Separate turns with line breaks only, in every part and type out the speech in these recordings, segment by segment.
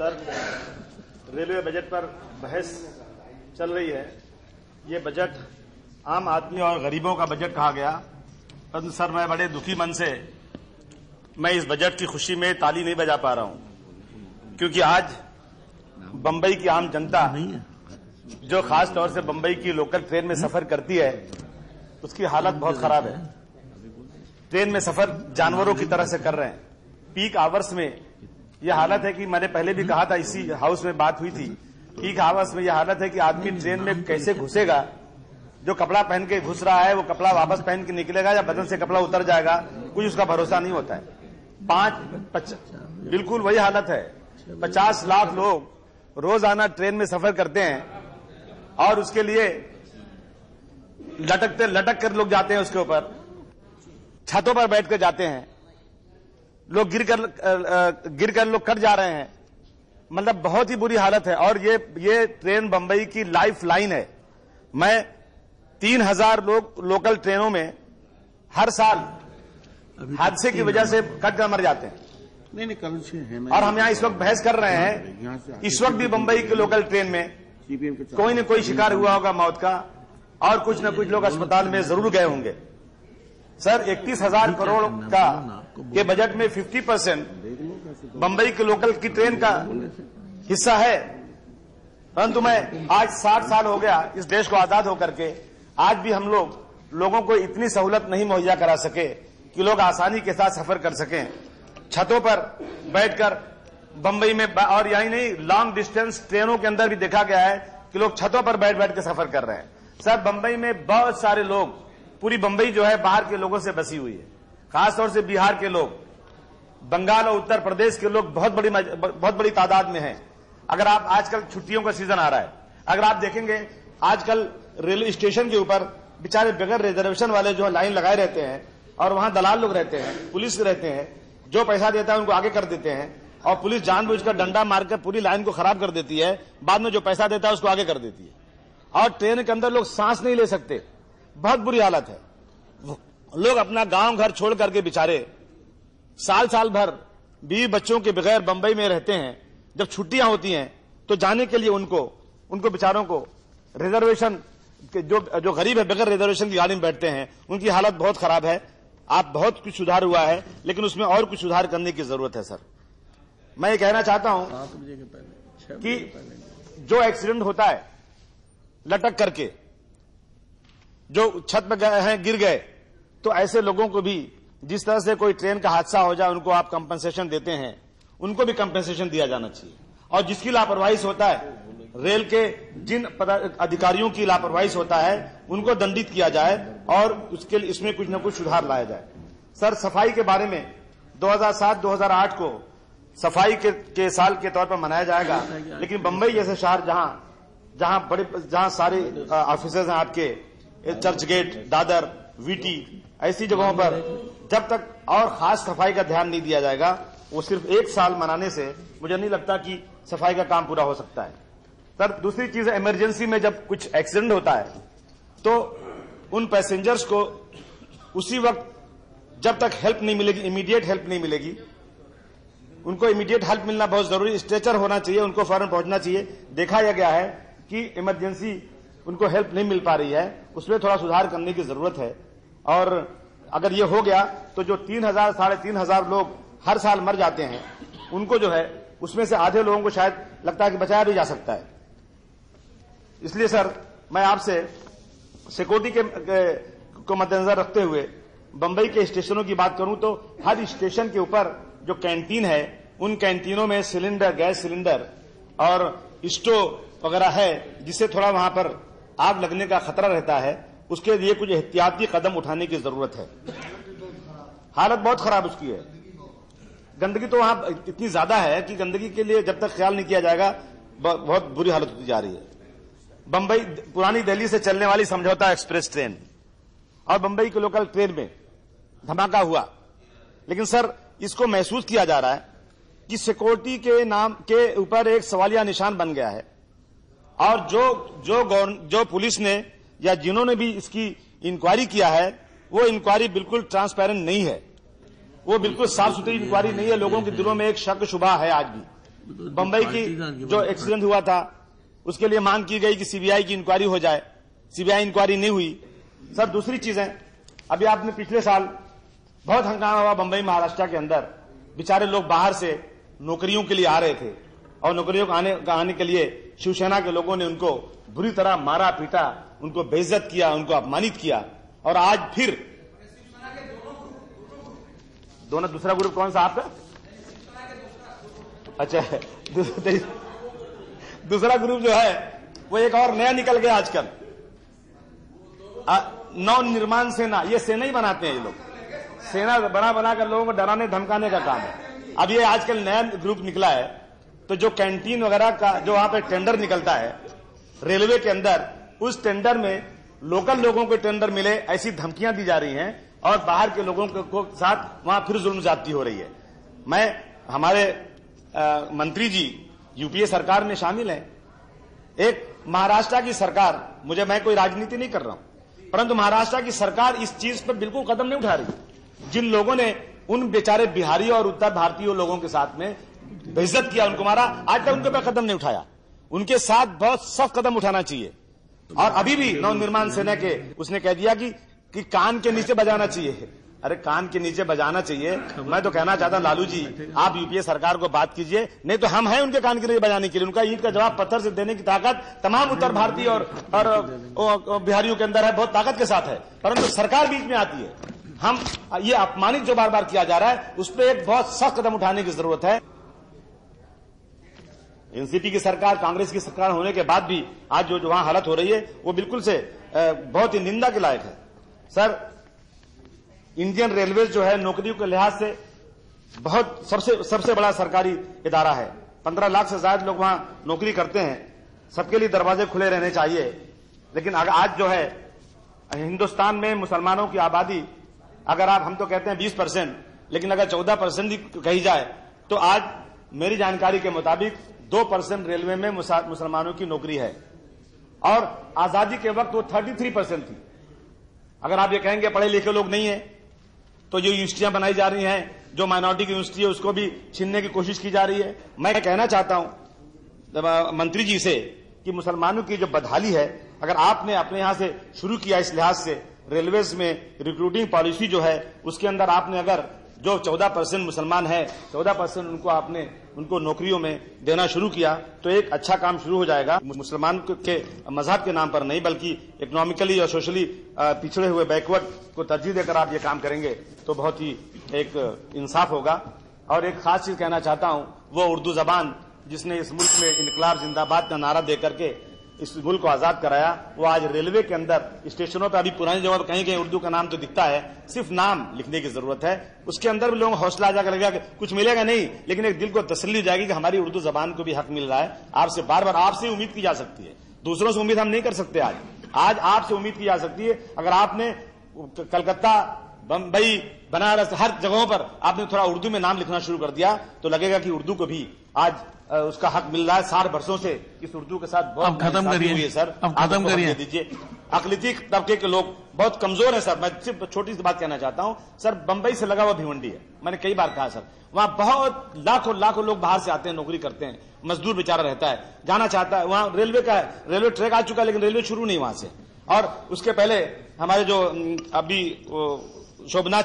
Sir, railway budget पर बहस चल रही है। ये बजट आम आदमी और गरीबों का बजट कहा गया, परंतु सर मैं बड़े दुखी मन से मैं इस बजट की खुशी में ताली नहीं बजा पा रहा हूं, क्योंकि आज बंबई की आम जनता जो खास तौर से बंबई की लोकल ट्रेन में सफर करती है उसकी हालत बहुत खराब है। ट्रेन में सफर जानवरों की तरह से कर रहे हैं। पीक आवर्स में यह हालत है कि मैंने पहले भी कहा था, इसी हाउस में बात हुई थी, पीक आवर्स में यह हालत है कि आदमी ट्रेन में कैसे घुसेगा। जो कपड़ा पहन के घुस रहा है वो कपड़ा वापस पहन के निकलेगा या बदन से कपड़ा उतर जाएगा, कुछ उसका भरोसा नहीं होता है। बिल्कुल वही हालत है। 50 लाख लोग रोजाना ट्रेन में सफर करते हैं और उसके लिए लटक कर लोग जाते हैं, उसके ऊपर छतों पर बैठ कर जाते हैं, लोग गिरकर लोग कट जा रहे हैं। मतलब बहुत ही बुरी हालत है। और ये ट्रेन बंबई की लाइफ लाइन है। मैं 3000 लोग लोकल ट्रेनों में हर साल हादसे की वजह से कट कर मर जाते हैं।
नहीं कल से है।
और हम यहाँ इस वक्त बहस कर रहे हैं, इस वक्त भी बंबई के लोकल ट्रेन में कोई न कोई शिकार हुआ होगा मौत का, और कुछ न कुछ लोग अस्पताल में जरूर गए होंगे। सर 31,000 करोड़ का के बजट में 50% बंबई के लोकल की ट्रेन का हिस्सा है। परंतु मैं आज 60 साल हो गया इस देश को आजाद होकर के, आज भी हम लोगों को इतनी सहूलत नहीं मुहैया करा सके कि लोग आसानी के साथ सफर कर सकें। छतों पर बैठकर बंबई में, और यही नहीं, लॉन्ग डिस्टेंस ट्रेनों के अंदर भी देखा गया है कि लोग छतों पर बैठ के सफर कर रहे हैं। सर बंबई में बहुत सारे लोग, पूरी बंबई जो है बाहर के लोगों से बसी हुई है, खासतौर से बिहार के लोग, बंगाल और उत्तर प्रदेश के लोग बहुत बड़ी तादाद में हैं। अगर आप आजकल छुट्टियों का सीजन आ रहा है, अगर आप देखेंगे आजकल रेलवे स्टेशन के ऊपर बेचारे बगैर रिजर्वेशन वाले जो लाइन लगाए रहते हैं, और वहां दलाल लोग रहते हैं, पुलिस रहते हैं, जो पैसा देता है उनको आगे कर देते हैं, और पुलिस जानबूझकर डंडा मारकर पूरी लाइन को खराब कर देती है। बाद में जो पैसा देता है उसको आगे कर देती है, और ट्रेन के अंदर लोग सांस नहीं ले सकते। बहुत बुरी हालत है। लोग अपना गांव घर छोड़ करके बेचारे साल भर बीवी बच्चों के बगैर बंबई में रहते हैं। जब छुट्टियां होती हैं तो जाने के लिए उनको बेचारों को रिजर्वेशन, जो गरीब है बगैर रिजर्वेशन की गाड़ी में बैठते हैं, उनकी हालत बहुत खराब है। आप बहुत कुछ सुधार हुआ है, लेकिन उसमें और कुछ सुधार करने की जरूरत है। सर मैं ये कहना चाहता हूं कि जो एक्सीडेंट होता है लटक करके, जो छत पर गए हैं गिर गए, तो ऐसे लोगों को भी जिस तरह से कोई ट्रेन का हादसा हो जाए उनको आप कंपनसेशन देते हैं, उनको भी कंपनसेशन दिया जाना चाहिए। और जिसकी लापरवाही होता है, रेल के जिन अधिकारियों की लापरवाही होता है, उनको दंडित किया जाए और उसके लिए इसमें कुछ न कुछ सुधार लाया जाए। सर साफाई के बारे में 2007-2008 को सफाई के साल के तौर पर मनाया जाएगा, लेकिन बंबई जैसे शहर जहां सारे ऑफिसर्स हैं आपके, चर्च गेट, दादर, वीटी, ऐसी जगहों पर जब तक और खास सफाई का ध्यान नहीं दिया जाएगा, वो सिर्फ एक साल मनाने से मुझे नहीं लगता कि सफाई का काम पूरा हो सकता है। सर दूसरी चीज है, इमरजेंसी में जब कुछ एक्सीडेंट होता है तो उन पैसेंजर्स को उसी वक्त, जब तक हेल्प नहीं मिलेगी, इमीडिएट हेल्प नहीं मिलेगी, उनको इमीडिएट हेल्प मिलना बहुत जरूरी, स्ट्रेचर होना चाहिए, उनको फौरन पहुंचना चाहिए। देखा यह गया है कि इमरजेंसी उनको हेल्प नहीं मिल पा रही है, उसमें थोड़ा सुधार करने की जरूरत है। और अगर ये हो गया तो जो 3000 साढ़े 3000 लोग हर साल मर जाते हैं, उनको जो है उसमें से आधे लोगों को शायद लगता है कि बचाया भी जा सकता है। इसलिए सर मैं आपसे सिक्योरिटी को मद्देनजर रखते हुए बंबई के स्टेशनों की बात करूं तो हर स्टेशन के ऊपर जो कैंटीन है, उन कैंटीनों में सिलेंडर, गैस सिलेंडर और स्टोव वगैरह है, जिससे थोड़ा वहां पर आग लगने का खतरा रहता है। उसके लिए कुछ एहतियाती कदम उठाने की जरूरत है। हालत बहुत खराब उसकी है। गंदगी तो वहां इतनी ज्यादा है कि गंदगी के लिए जब तक ख्याल नहीं किया जाएगा बहुत बुरी हालत होती जा रही है। बंबई पुरानी दिल्ली से चलने वाली समझौता एक्सप्रेस ट्रेन और बंबई के लोकल ट्रेन में धमाका हुआ, लेकिन सर इसको महसूस किया जा रहा है कि सिक्योरिटी के नाम के ऊपर एक सवालिया निशान बन गया है। और जो पुलिस ने या जिन्होंने भी इसकी इंक्वायरी किया है, वो इंक्वायरी बिल्कुल ट्रांसपेरेंट नहीं है, वो बिल्कुल साफ सुथरी इंक्वायरी नहीं है। लोगों के दिलों में एक शक शुबा है आज भी। बंबई की जो एक्सीडेंट हुआ था उसके लिए मांग की गई कि सीबीआई की इंक्वायरी हो जाए, सीबीआई इंक्वायरी नहीं हुई। सर दूसरी चीजें, अभी आपने पिछले साल बहुत हंगामा हुआ बंबई महाराष्ट्र के अंदर, बेचारे लोग बाहर से नौकरियों के लिए आ रहे थे और नौकरियों को आने के लिए शिवसेना के लोगों ने उनको बुरी तरह मारा पीटा, उनको बेइज्जत किया, उनको अपमानित किया। और आज फिर दोनों, दूसरा ग्रुप कौन सा आपका? अच्छा, दूसरा ग्रुप जो है वो एक और नया निकल गया आजकल, नव निर्माण सेना। ये सेना ही बनाते हैं ये लोग, सेना बना कर लोगों को डराने धमकाने का काम है। अब ये आजकल नया ग्रुप निकला है, तो जो कैंटीन वगैरह का जो वहां पे टेंडर निकलता है रेलवे के अंदर, उस टेंडर में लोकल लोगों को टेंडर मिले ऐसी धमकियां दी जा रही हैं और बाहर के लोगों को साथ वहां फिर जुल्म ज्यादती हो रही है। हमारे मंत्री जी यूपीए सरकार में शामिल हैं। एक महाराष्ट्र की सरकार, मैं कोई राजनीति नहीं कर रहा हूं, परंतु महाराष्ट्र की सरकार इस चीज पर बिल्कुल कदम नहीं उठा रही। जिन लोगों ने उन बेचारे बिहारी और उत्तर भारतीय लोगों के साथ में बेइज्जत किया, उनको मारा, आज तक उनके पर कदम नहीं उठाया। उनके साथ बहुत सख्त कदम उठाना चाहिए। और अभी भी नवनिर्माण सेना के उसने कह दिया कि कान के नीचे बजाना चाहिए। अरे कान के नीचे बजाना चाहिए। मैं तो कहना चाहता हूं लालू जी, आप यूपीए सरकार को बात कीजिए, नहीं तो हम हैं उनके कान के नीचे बजाने के लिए। उनका ईंट का जवाब पत्थर से देने की ताकत तमाम उत्तर भारतीय और बिहारियों के अंदर है, बहुत ताकत के साथ है, परंतु सरकार बीच में आती है। हम ये अपमानित जो बार बार किया जा रहा है, उस पर एक बहुत सख्त कदम उठाने की जरूरत है। एनसीपी की सरकार, कांग्रेस की सरकार होने के बाद भी आज जो वहां हालत हो रही है वो बिल्कुल से बहुत ही निंदा के लायक है। सर, इंडियन रेलवे जो है नौकरियों के लिहाज से बहुत सबसे बड़ा सरकारी इदारा है। 15 लाख से ज्यादा लोग वहां नौकरी करते हैं, सबके लिए दरवाजे खुले रहने चाहिए। लेकिन आज जो है हिंदुस्तान में मुसलमानों की आबादी, अगर हम तो कहते हैं 20%, लेकिन अगर 14% भी कही जाए तो आज मेरी जानकारी के मुताबिक 2% रेलवे में मुसलमानों की नौकरी है और आजादी के वक्त वो 33% थी। अगर आप ये कहेंगे पढ़े लिखे लोग नहीं है, तो जो यूनिवर्सिटियां बनाई जा रही हैं, जो माइनॉरिटी की यूनिवर्सिटी है उसको भी छीनने की कोशिश की जा रही है। मैं कहना चाहता हूं मंत्री जी से कि मुसलमानों की जो बदहाली है, अगर आपने अपने यहां से शुरू किया, इस लिहाज से रेलवेज में रिक्रूटिंग पॉलिसी जो है उसके अंदर आपने अगर जो 14% मुसलमान है, 14% उनको नौकरियों में देना शुरू किया, तो एक अच्छा काम शुरू हो जाएगा। मुसलमान के मजहब के नाम पर नहीं, बल्कि इकोनॉमिकली और सोशली पिछड़े हुए बैकवर्ड को तरजीह देकर आप ये काम करेंगे तो बहुत ही एक इंसाफ होगा। और एक खास चीज कहना चाहता हूं, वो उर्दू जबान जिसने इस मुल्क में इनकलाब जिंदाबाद का नारा देकर के इस मुल्क को आजाद कराया, वो आज रेलवे के अंदर स्टेशनों पर, अभी पुरानी जगह पर कहीं कहीं उर्दू का नाम तो दिखता है, सिर्फ नाम लिखने की जरूरत है। उसके अंदर भी लोगों को हौसला आ जाकर लगेगा कि कुछ मिलेगा नहीं, लेकिन एक दिल को तसल्ली हो जाएगी कि हमारी उर्दू जबान को भी हक मिल रहा है। आपसे बार बार आपसे उम्मीद की जा सकती है, दूसरों से उम्मीद हम नहीं कर सकते। आज आपसे उम्मीद की जा सकती है। अगर आपने कलकत्ता, बंबई, बनारस, हर जगहों पर आपने थोड़ा उर्दू में नाम लिखना शुरू कर दिया, तो लगेगा कि उर्दू को भी आज उसका हक मिल रहा है। 60 वर्षों से इस उर्दू के साथ बहुत
खत्म करिए
सर,
अब खत्म करिए
दीजिए। अकलिती तबके के लोग बहुत कमजोर हैं सर। मैं सिर्फ छोटी सी बात कहना चाहता हूं सर, बंबई से लगा हुआ भिवंडी है, मैंने कई बार कहा सर, वहां बहुत लाखों लोग बाहर से आते हैं, नौकरी करते हैं, मजदूर बेचारा रहता है, जाना चाहता है। वहां रेलवे का है, रेलवे ट्रैक आ चुका है, लेकिन रेलवे शुरू नहीं वहां से। और उसके पहले हमारे जो अभी शोभनाथ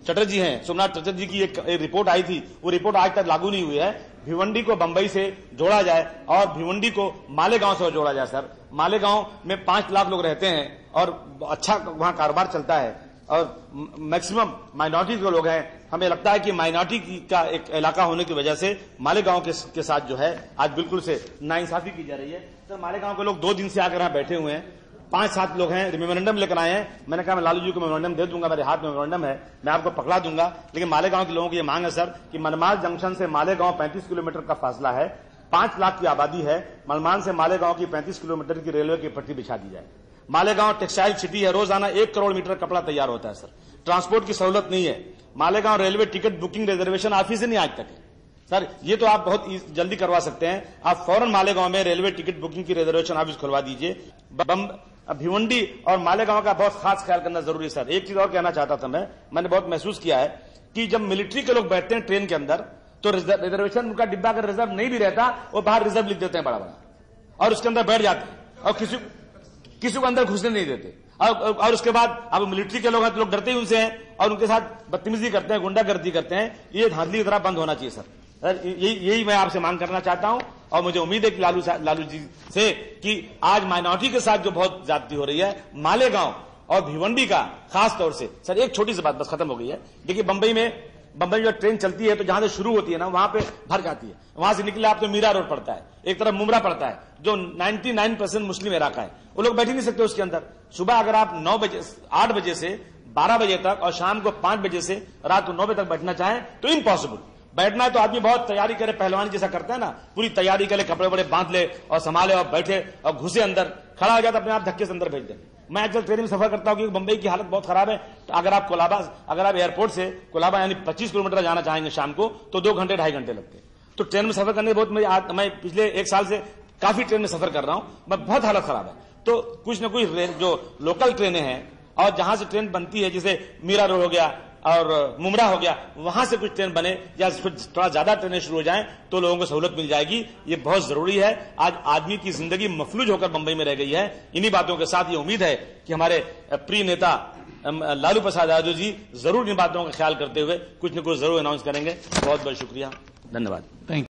चटर्जी हैं, सोमनाथ चटर्जी की एक रिपोर्ट आई थी, वो रिपोर्ट आज तक लागू नहीं हुई है। भिवंडी को बंबई से जोड़ा जाए और भिवंडी को मालेगांव से जोड़ा जाए सर। मालेगांव में 5 लाख लोग रहते हैं और अच्छा वहां कारोबार चलता है और मैक्सिमम माइनॉरिटी के लोग हैं। हमें लगता है कि माइनॉरिटी का एक इलाका होने की वजह से मालेगांव के साथ जो है आज बिल्कुल से नाइंसाफी की जा रही है। सर, मालेगांव के लोग 2 दिन से आकर यहां बैठे हुए हैं, 5-7 लोग हैं, मेमोरेंडम लेकर आए हैं। मैंने कहा मैं लालू जी को मेमोरेंडम दे दूंगा, मेरे हाथ में मेमोरेंडम है, मैं आपको पकड़ा दूंगा। लेकिन मालेगांव के लोगों की ये मांग है सर कि मनमाड जंक्शन से मालेगांव 35 किलोमीटर का फासला है, 5 लाख की आबादी है। मनमाड से मालेगांव की 35 किलोमीटर की रेलवे की पट्टी बिछा दी जाए। मालेगांव टेक्सटाइल सिटी है, रोजाना 1 करोड़ मीटर कपड़ा तैयार होता है सर। ट्रांसपोर्ट की सहूलत नहीं है। Malegaon railway ticket booking reservation office ही नहीं आज तक है सर। ये तो आप बहुत जल्दी करवा सकते हैं। आप फौरन मालेगांव में रेलवे टिकट बुकिंग की रिजर्वेशन ऑफिस खुलवा दीजिए। भिवंडी और मालेगांव का बहुत खास ख्याल करना जरूरी है सर। एक चीज और कहना चाहता था मैंने बहुत महसूस किया है कि जब मिलिट्री के लोग बैठते हैं ट्रेन के अंदर, तो रिजर्वेशन उनका डिब्बा अगर रिजर्व नहीं भी रहता, वो बाहर रिजर्व लिख देते हैं बड़ा बड़ा और उसके अंदर बैठ जाते हैं और किसी को अंदर घुसने नहीं देते। और उसके बाद अब मिलिट्री के लोग हैं तो लोग डरते ही उनसे हैं और उनके साथ बदतमीजी करते हैं, गुंडागर्दी करते हैं। ये धांधली की तरह बंद होना चाहिए सर। यही मैं आपसे मांग करना चाहता हूं और मुझे उम्मीद है कि लालू जी से कि आज माइनॉरिटी के साथ जो बहुत ज्यादती हो रही है मालेगांव और भिवंडी का खास तौर से। सर एक छोटी सी बात बस खत्म हो गई है। देखिए बंबई में जो ट्रेन चलती है तो जहां से शुरू होती है ना वहां पे भर जाती है, वहां से निकले आप तो मीरा रोड पड़ता है, एक तरफ मुमरा पड़ता है जो 99% मुस्लिम इलाका है, वो लोग बैठ ही नहीं सकते उसके अंदर। सुबह अगर आप 8 बजे से 12 बजे तक और शाम को 5 बजे से रात को 9 बजे तक बैठना चाहें तो इम्पॉसिबल। बैठना है तो आदमी बहुत तैयारी करे, पहलवानी जैसा करता है ना, पूरी तैयारी करे, कपड़े बड़े बांध ले और संभाले और बैठे और घुसे अंदर, खड़ा हो जाए तो अपने आप धक्के से अंदर भेज दे। मैं आजकल ट्रेन में सफर करता हूं क्योंकि मुंबई की हालत बहुत खराब है। तो अगर आप एयरपोर्ट से कोलाबा यानी 25 किलोमीटर जाना चाहेंगे शाम को तो 2 घंटे 2.5 घंटे लगते हैं। तो ट्रेन में सफर करने बहुत मैं पिछले 1 साल से काफी ट्रेन में सफर कर रहा हूं, मैं बहुत हालत खराब है। तो कुछ न कुछ जो लोकल ट्रेनें हैं और जहां से ट्रेन बनती है, जैसे मीरा रोड हो गया और मुमरा हो गया, वहां से कुछ ट्रेन बने या थोड़ा ज्यादा ट्रेनें शुरू हो जाएं तो लोगों को सहूलत मिल जाएगी। ये बहुत जरूरी है। आज आदमी की जिंदगी मफलूज होकर मुंबई में रह गई है। इन्हीं बातों के साथ ये उम्मीद है कि हमारे प्रिय नेता लालू प्रसाद यादव जी जरूर इन बातों का ख्याल करते हुए कुछ न कुछ जरूर अनाउंस करेंगे। बहुत बहुत शुक्रिया, धन्यवाद।